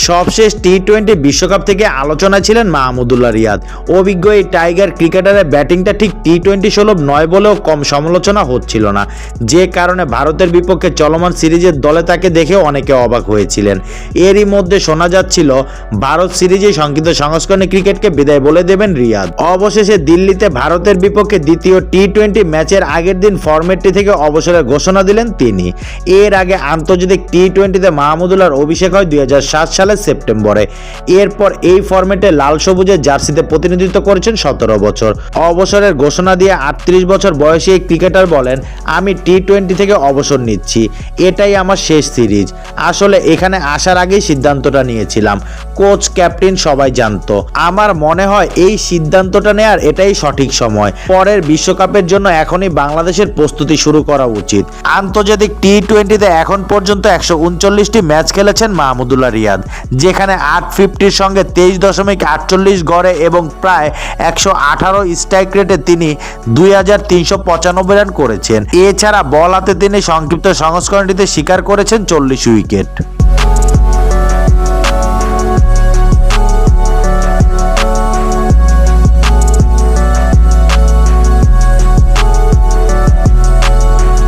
সবশেষ টি-20 বিশ্বকাপ থেকে আলোচনায় ছিলেন মাহমুদুল্লাহ রিয়াদ। অভিজ্ঞ এই টাইগার ক্রিকেটারের ব্যাটিংটা ঠিক টি-20 সুলভ নয় বলেও কম সমালোচনা হচ্ছিল না, যে কারণে ভারতের বিপক্ষে চলমান সিরিজের দলে তাকে দেখে অনেকে অবাক হয়েছিলেন। এরই মধ্যে শোনা যাচ্ছিল ভারত সিরিজে সংক্ষিপ্ত সংস্করণে ক্রিকেটকে বিদায় বলে দেবেন রিয়াদ। অবশেষে দিল্লিতে ভারতের বিপক্ষে দ্বিতীয় টি-20 ম্যাচের আগের দিন ফরম্যাটটি থেকে অবসরের ঘোষণা দিলেন তিনি। এর আগে আন্তর্জাতিক টি-20তে মাহমুদুল্লাহর অভিষেক হয় 2007 সালের সেপ্টেম্বরে। এরপর এই ফরম্যাটে লাল সবুজের জার্সিতে প্রতিনিধিত্ব করেছেন 17 বছর। অবসরের ঘোষণা দিয়ে 38 বছর বয়সী এই ক্রিকেটার বলেন, আমি টি-20 থেকে অবসর নিচ্ছি, এটাই আমার শেষ সিরিজ। আসলে এখানে আসার আগেই সিদ্ধান্তটা নিয়েছিলাম, কোচ ক্যাপ্টেন সবাই জানতো। আমার মনে হয় এই সিদ্ধান্তটা নেয়ার এটাই সঠিক সময়। পরের বিশ্বকাপের জন্য এখনই বাংলাদেশের প্রস্তুতি শুরু করা উচিত। আন্তর্জাতিক টি-20তে এখন পর্যন্ত 139টি ম্যাচ খেলেছেন মাহমুদুল্লাহ রিয়াদ, যেখানে 850-র সঙ্গে 23.48 গড়ে এবং প্রায় 118 স্ট্রাইক রেটে তিনি 2395 রান করেছেন। এছাড়া বল হাতে তিনি সংক্ষিপ্ত সংস্করণটিতে শিকার করেছেন 40 উইকেট।